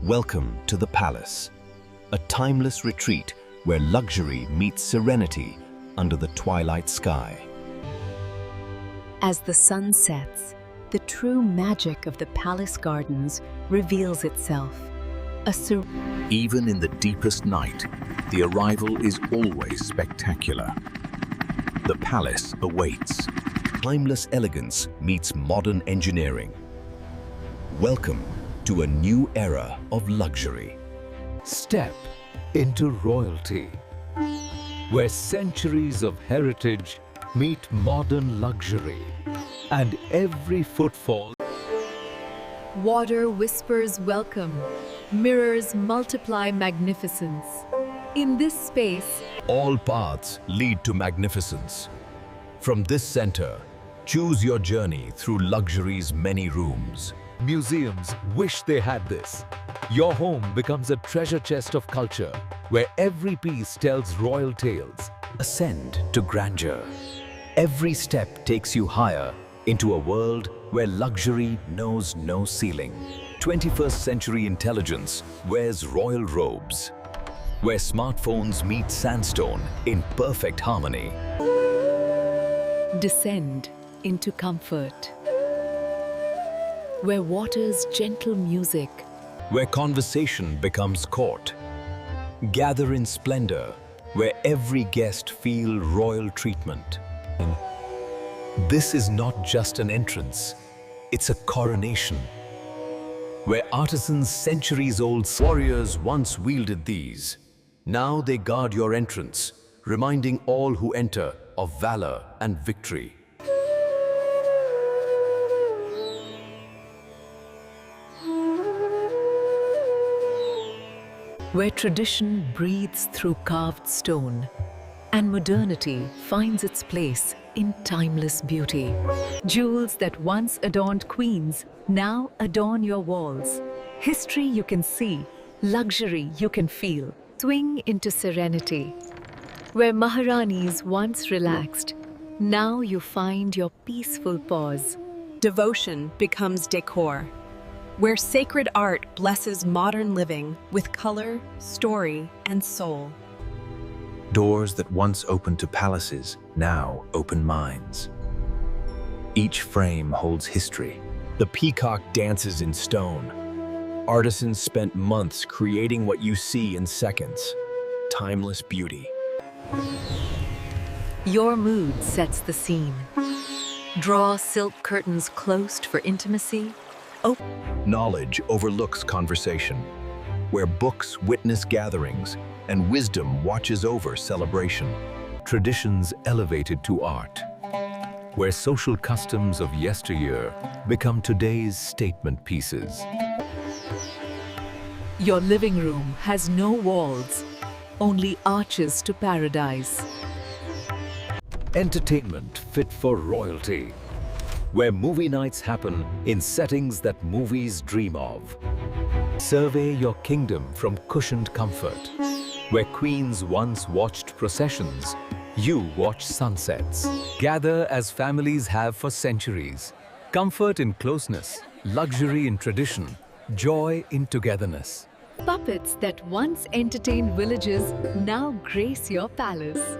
Welcome to the palace, a timeless retreat where luxury meets serenity under the twilight sky. As the sun sets, the true magic of the palace gardens reveals itself. Even in the deepest night, the arrival is always spectacular. The palace awaits. Timeless elegance meets modern engineering. Welcome to a new era of luxury. Step into royalty, where centuries of heritage meet modern luxury, and every footfall. Water whispers welcome, mirrors multiply magnificence. In this space, All paths lead to magnificence. From this center, choose your journey through luxury's many rooms. Museums wish they had this. Your home becomes a treasure chest of culture, where every piece tells royal tales. Ascend to grandeur. Every step takes you higher into a world where luxury knows no ceiling. 21st century intelligence wears royal robes, where smartphones meet sandstone in perfect harmony. descend into comfort, where water's gentle music, Where conversation becomes court. Gather in splendor, where every guest feels royal treatment. This is not just an entrance, it's a coronation. Where artisans centuries-old warriors once wielded these. Now they guard your entrance, reminding all who enter of valor and victory. where tradition breathes through carved stone, and modernity finds its place in timeless beauty. Jewels that once adorned queens now adorn your walls. History you can see, luxury you can feel. Swing into serenity. Where Maharanis once relaxed, now you find your peaceful pause. Devotion becomes decor, where sacred art blesses modern living with color, story, and soul. Doors that once opened to palaces now open minds. Each frame holds history. The peacock dances in stone. Artisans spent months creating what you see in seconds. Timeless beauty. Your mood sets the scene. Draw silk curtains closed for intimacy. Knowledge overlooks conversation, where books witness gatherings and wisdom watches over celebration. Traditions elevated to art, where social customs of yesteryear become today's statement pieces. Your living room has no walls, only arches to paradise. Entertainment fit for royalty, where movie nights happen in settings that movies dream of. Survey your kingdom from cushioned comfort, where queens once watched processions, you watch sunsets. Gather as families have for centuries. Comfort in closeness, luxury in tradition, joy in togetherness. Puppets that once entertained villages now grace your palace.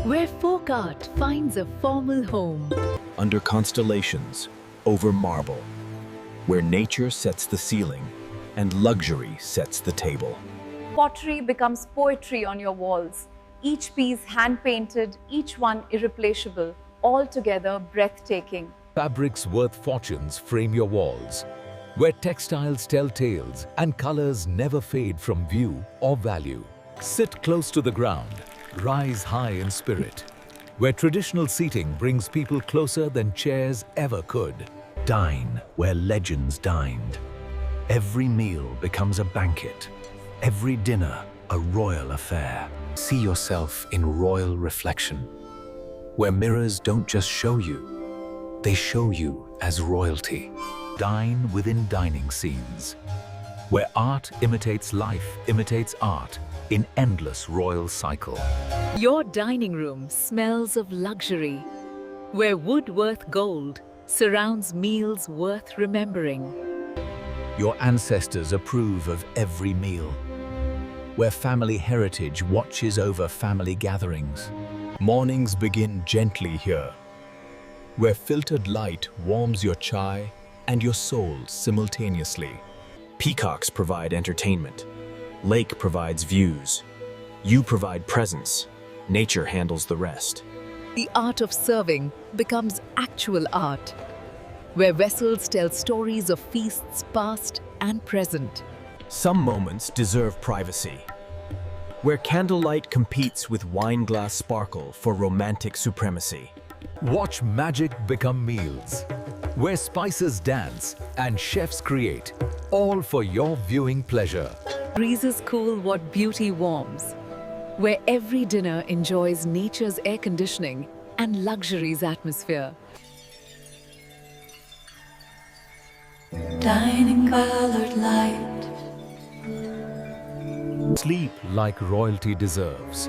Where folk art finds a formal home. Under constellations, over marble, where nature sets the ceiling and luxury sets the table. Pottery becomes poetry on your walls. Each piece hand-painted, each one irreplaceable, altogether breathtaking. Fabrics worth fortunes frame your walls, where textiles tell tales and colors never fade from view or value. Sit close to the ground, rise high in spirit, where traditional seating brings people closer than chairs ever could. Dine where legends dined. Every meal becomes a banquet, every dinner a royal affair. See yourself in royal reflection, where mirrors don't just show you, they show you as royalty. Dine within dining scenes, where art imitates life, imitates art in endless royal cycle. Your dining room smells of luxury, where wood worth gold surrounds meals worth remembering. Your ancestors approve of every meal, where family heritage watches over family gatherings. Mornings begin gently here, where filtered light warms your chai and your soul simultaneously. Peacocks provide entertainment. Lake provides views. You provide presence. Nature handles the rest. The art of serving becomes actual art, where vessels tell stories of feasts past and present. Some moments deserve privacy, where candlelight competes with wine-glass sparkle for romantic supremacy. Watch magic become meals, where spices dance and chefs create, all for your viewing pleasure. Breezes cool what beauty warms, where every dinner enjoys nature's air conditioning and luxury's atmosphere. Dining colored light. Sleep like royalty deserves,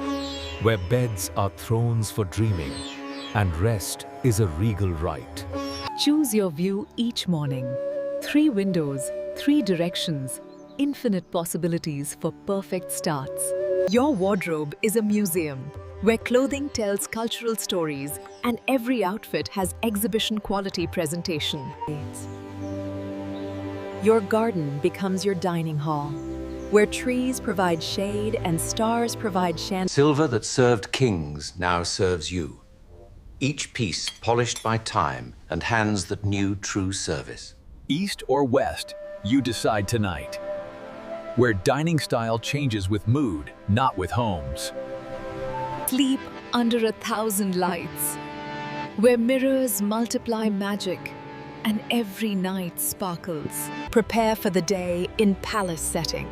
where beds are thrones for dreaming and rest is a regal right. Choose your view each morning. 3 windows, 3 directions, infinite possibilities for perfect starts. Your wardrobe is a museum, where clothing tells cultural stories and every outfit has exhibition quality presentation. Your garden becomes your dining hall, where trees provide shade and stars provide chandeliers. Silver that served kings now serves you. Each piece polished by time and hands that knew true service. East or west, you decide tonight. Where dining style changes with mood, not with homes. Sleep under 1,000 lights, where mirrors multiply magic and every night sparkles. Prepare for the day in palace setting,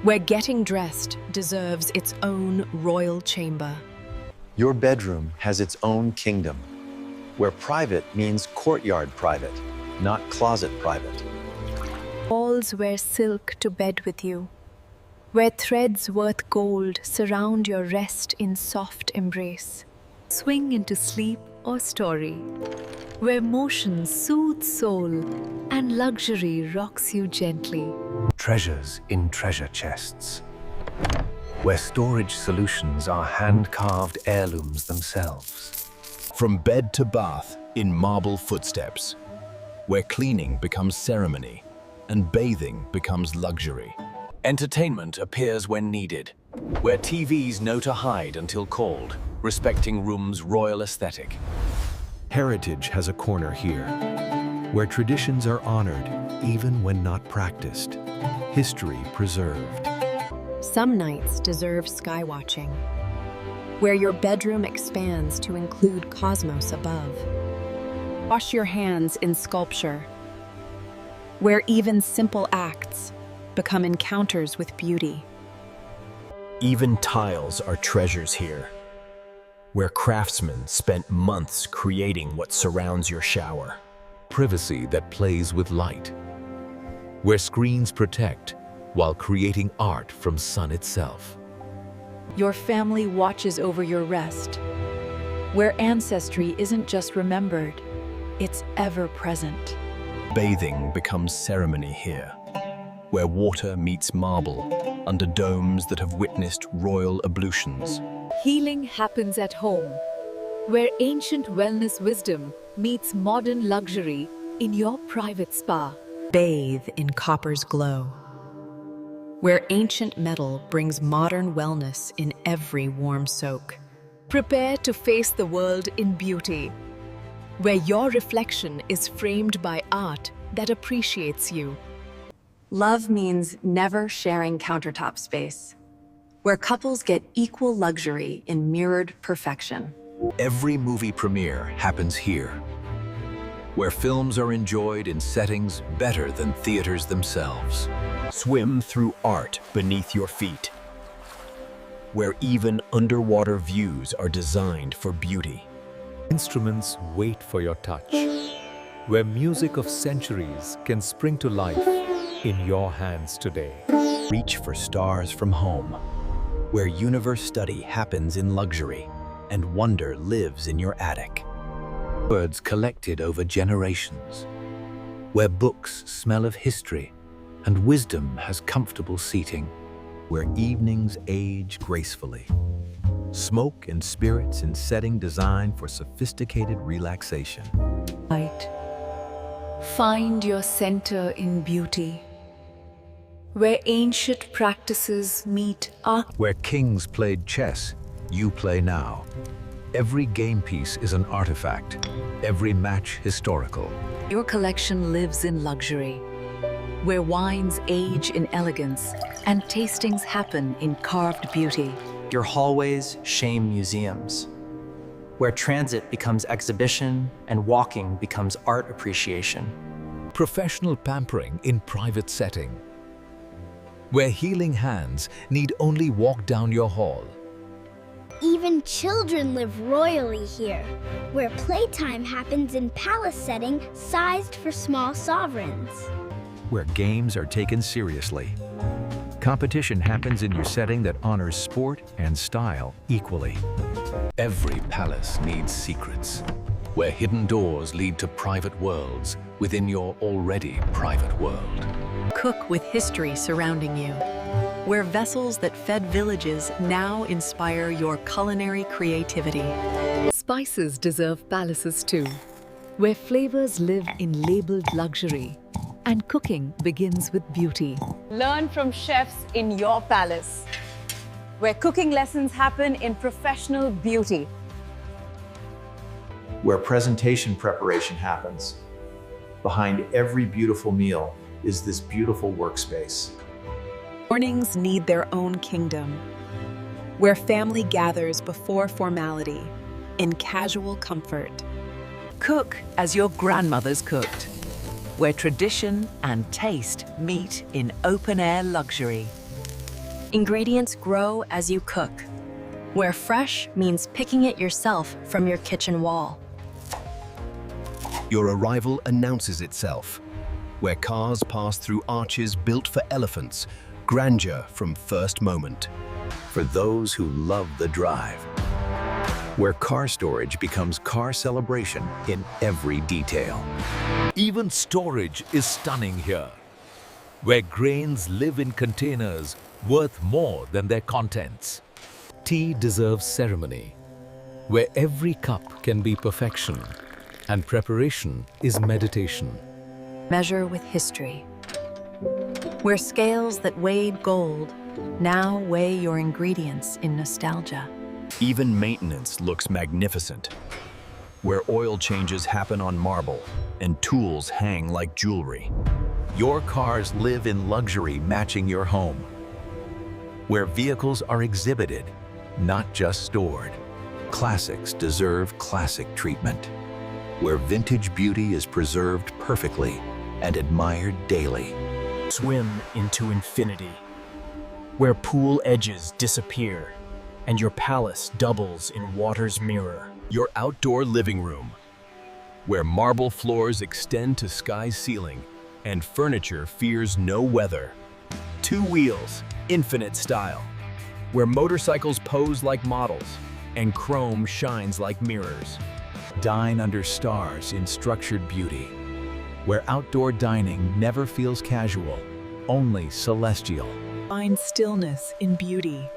where getting dressed deserves its own royal chamber. Your bedroom has its own kingdom, where private means courtyard private, not closet private. Walls wear silk to bed with you, where threads worth gold surround your rest in soft embrace. Swing into sleep or story, where motion soothes soul and luxury rocks you gently. Treasures in treasure chests, where storage solutions are hand-carved heirlooms themselves. From bed to bath in marble footsteps, where cleaning becomes ceremony and bathing becomes luxury. Entertainment appears when needed, where TVs know to hide until called, respecting room's royal aesthetic. Heritage has a corner here, where traditions are honored even when not practiced. History preserved. Some nights deserve sky watching, where your bedroom expands to include cosmos above. Wash your hands in sculpture, where even simple acts become encounters with beauty. Even tiles are treasures here, where craftsmen spent months creating what surrounds your shower. Privacy that plays with light, where screens protect while creating art from sun itself. Your family watches over your rest, where ancestry isn't just remembered, it's ever present. Bathing becomes ceremony here, where water meets marble under domes that have witnessed royal ablutions. Healing happens at home, where ancient wellness wisdom meets modern luxury in your private spa. Bathe in copper's glow, where ancient metal brings modern wellness in every warm soak. Prepare to face the world in beauty, where your reflection is framed by art that appreciates you. Love means never sharing countertop space, where couples get equal luxury in mirrored perfection. Every movie premiere happens here, where films are enjoyed in settings better than theaters themselves. Swim through art beneath your feet, where even underwater views are designed for beauty. Instruments wait for your touch, where music of centuries can spring to life in your hands today. Reach for stars from home, where universe study happens in luxury and wonder lives in your attic. Birds collected over generations, where books smell of history and wisdom has comfortable seating. Where evenings age gracefully. Smoke and spirits in setting designed for sophisticated relaxation. Light. Find your center in beauty. Where ancient practices meet art. Where kings played chess, you play now. Every game piece is an artifact, every match historical. Your collection lives in luxury, where wines age in elegance and tastings happen in carved beauty. Your hallways shame museums, where transit becomes exhibition and walking becomes art appreciation. Professional pampering in private setting, where healing hands need only walk down your hall. Even children live royally here, where playtime happens in palace setting sized for small sovereigns. Where games are taken seriously. Competition happens in your setting that honors sport and style equally. Every palace needs secrets, where hidden doors lead to private worlds within your already private world. Cook with history surrounding you, where vessels that fed villages now inspire your culinary creativity. Spices deserve palaces too, where flavors live in labeled luxury and cooking begins with beauty. Learn from chefs in your palace, where cooking lessons happen in professional beauty. Where presentation preparation happens. Behind every beautiful meal is this beautiful workspace. Mornings need their own kingdom, where family gathers before formality, in casual comfort. Cook as your grandmothers cooked, where tradition and taste meet in open-air luxury. Ingredients grow as you cook, where fresh means picking it yourself from your kitchen wall. Your arrival announces itself, where cars pass through arches built for elephants, grandeur from first moment. For those who love the drive, where car storage becomes car celebration in every detail. Even storage is stunning here, where grains live in containers worth more than their contents. Tea deserves ceremony, where every cup can be perfection and preparation is meditation. Measure with history, where scales that weighed gold now weigh your ingredients in nostalgia. Even maintenance looks magnificent, where oil changes happen on marble and tools hang like jewelry. Your cars live in luxury matching your home, where vehicles are exhibited, not just stored. Classics deserve classic treatment, where vintage beauty is preserved perfectly and admired daily. Swim into infinity, where pool edges disappear and your palace doubles in water's mirror. Your outdoor living room, where marble floors extend to sky's ceiling and furniture fears no weather. 2 wheels, infinite style, where motorcycles pose like models and chrome shines like mirrors. Dine under stars in structured beauty, where outdoor dining never feels casual, only celestial. Find stillness in beauty,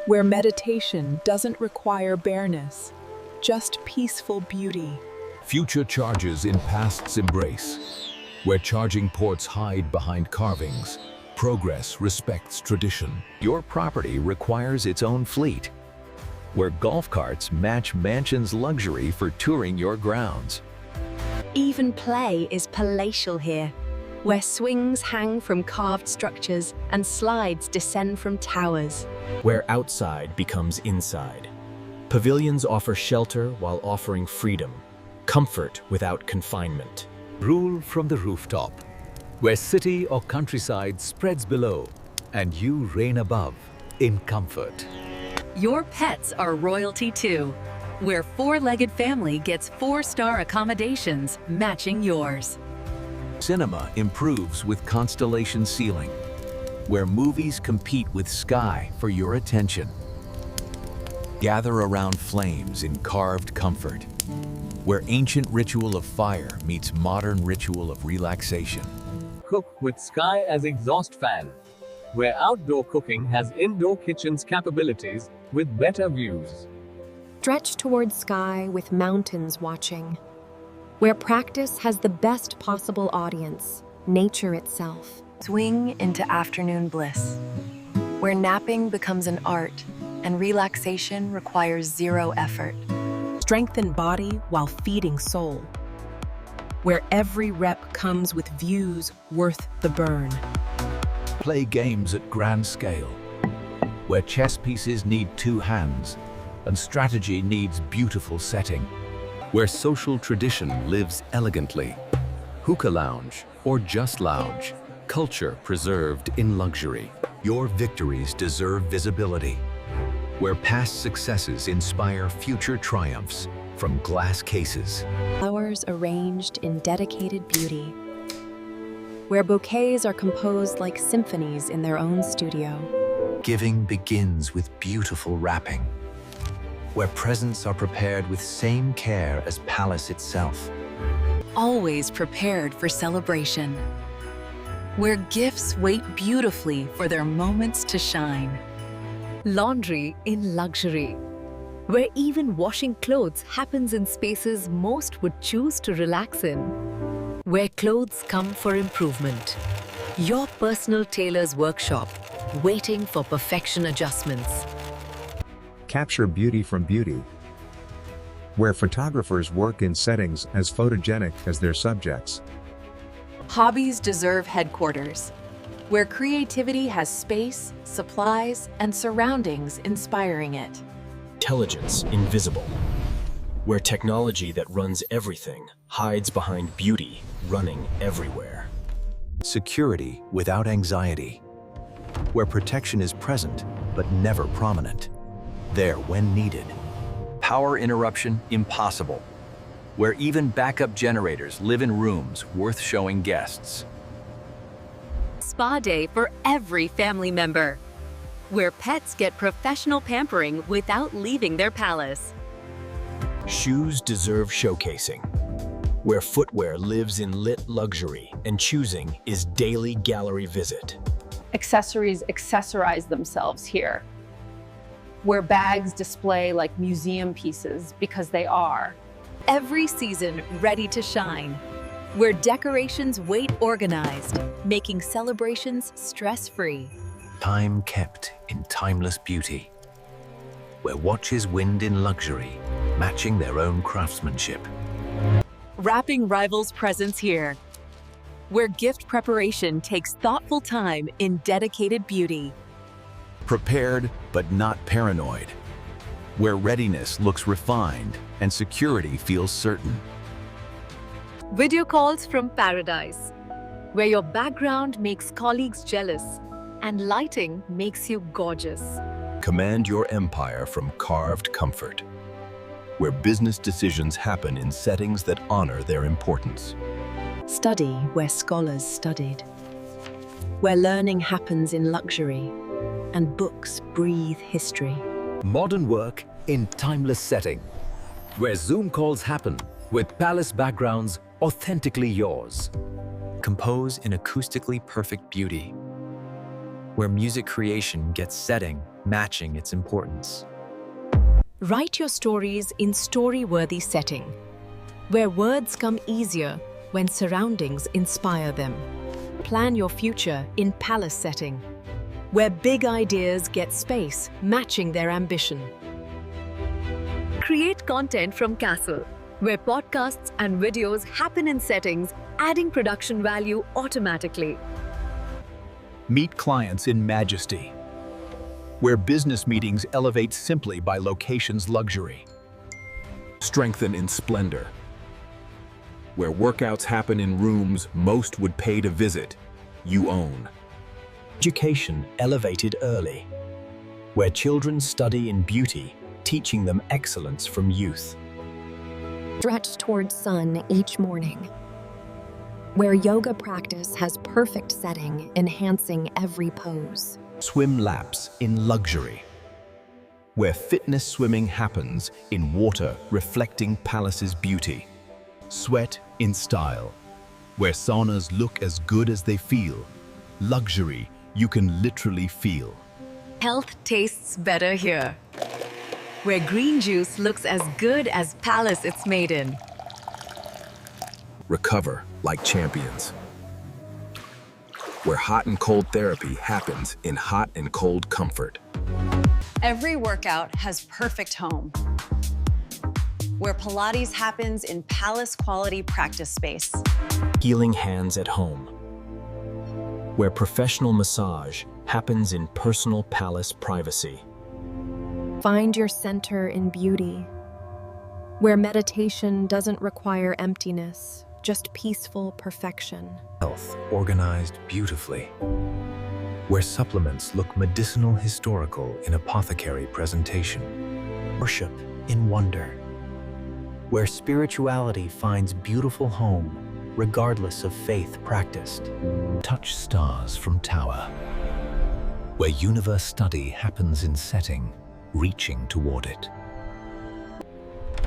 where meditation doesn't require bareness, just peaceful beauty. Future charges in past's embrace, where charging ports hide behind carvings. Progress respects tradition. Your property requires its own fleet, where golf carts match mansion's luxury for touring your grounds. Even play is palatial here, where swings hang from carved structures and slides descend from towers. Where outside becomes inside. Pavilions offer shelter while offering freedom, comfort without confinement. Rule from the rooftop, where city or countryside spreads below and you reign above in comfort. Your pets are royalty too, where 4-legged family gets 4-star accommodations matching yours. Cinema improves with constellation ceiling, where movies compete with sky for your attention. Gather around flames in carved comfort, where ancient ritual of fire meets modern ritual of relaxation. Cook with sky as exhaust fan, where outdoor cooking has indoor kitchen's capabilities with better views. Stretch towards sky with mountains watching, where practice has the best possible audience, nature itself. Swing into afternoon bliss, where napping becomes an art and relaxation requires zero effort. Strengthen body while feeding soul, where every rep comes with views worth the burn. Play games at grand scale, where chess pieces need 2 hands and strategy needs beautiful setting. Where social tradition lives elegantly. Hookah lounge or just lounge. Culture preserved in luxury. Your victories deserve visibility. Where past successes inspire future triumphs from glass cases. Flowers arranged in dedicated beauty, where bouquets are composed like symphonies in their own studio. Giving begins with beautiful wrapping, where presents are prepared with same care as palace itself. Always prepared for celebration, where gifts wait beautifully for their moments to shine. Laundry in luxury, where even washing clothes happens in spaces most would choose to relax in. Where clothes come for improvement. Your personal tailor's workshop, waiting for perfection adjustments. Capture beauty from beauty, where photographers work in settings as photogenic as their subjects. Hobbies deserve headquarters, where creativity has space, supplies, and surroundings inspiring it. Intelligence invisible, where technology that runs everything hides behind beauty running everywhere. Security without anxiety, where protection is present but never prominent, there when needed. Power interruption impossible. Where even backup generators live in rooms worth showing guests. Spa day for every family member, where pets get professional pampering without leaving their palace. Shoes deserve showcasing, where footwear lives in lit luxury and choosing is daily gallery visit. Accessories accessorize themselves here, where bags display like museum pieces because they are. Every season ready to shine, where decorations wait organized, making celebrations stress-free. Time kept in timeless beauty, where watches wind in luxury, matching their own craftsmanship. Wrapping rivals' presents here, where gift preparation takes thoughtful time in dedicated beauty. Prepared but not paranoid, where readiness looks refined and security feels certain. Video calls from paradise, where your background makes colleagues jealous and lighting makes you gorgeous. Command your empire from carved comfort, where business decisions happen in settings that honor their importance. Study where scholars studied, where learning happens in luxury and books breathe history. Modern work in timeless setting, where Zoom calls happen with palace backgrounds authentically yours. Compose in acoustically perfect beauty, where music creation gets setting matching its importance. Write your stories in story-worthy setting, where words come easier when surroundings inspire them. Plan your future in palace setting, where big ideas get space matching their ambition. Create content from castle, where podcasts and videos happen in settings, adding production value automatically. Meet clients in majesty, where business meetings elevate simply by location's luxury. Strengthen in splendor, where workouts happen in rooms most would pay to visit, you own. Education elevated early, where children study in beauty, teaching them excellence from youth. Stretch towards sun each morning, where yoga practice has perfect setting, enhancing every pose. Swim laps in luxury, where fitness swimming happens in water reflecting palace's beauty. Sweat in style, where saunas look as good as they feel. Luxury you can literally feel. Health tastes better here, where green juice looks as good as palace it's made in. Recover like champions, where hot and cold therapy happens in hot and cold comfort. Every workout has perfect home, where Pilates happens in palace-quality practice space. Healing hands at home, where professional massage happens in personal palace privacy. Find your center in beauty, where meditation doesn't require emptiness, just peaceful perfection. Health organized beautifully, where supplements look medicinal historical in apothecary presentation. Worship in wonder, where spirituality finds beautiful home regardless of faith practiced. Touch stars from tower, where universe study happens in setting, reaching toward it.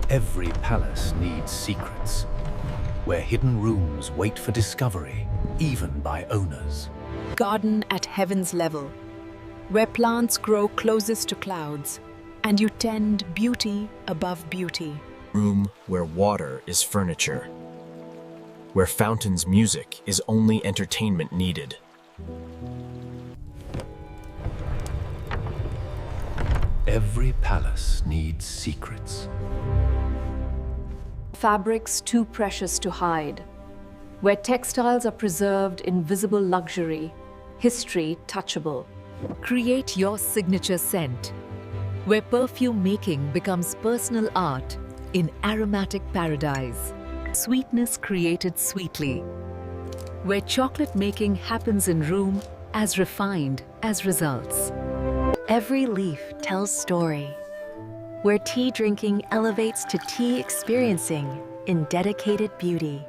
Every palace needs secrets, where hidden rooms wait for discovery, even by owners. Garden at heaven's level, where plants grow closest to clouds, and you tend beauty above beauty. Room where water is furniture, where fountains' music is only entertainment needed. Every palace needs secrets. Fabrics too precious to hide, where textiles are preserved in visible luxury, history touchable. Create your signature scent, where perfume making becomes personal art in aromatic paradise. Sweetness created sweetly, where chocolate making happens in room as refined as results. Every leaf tells story, where tea drinking elevates to tea experiencing in dedicated beauty.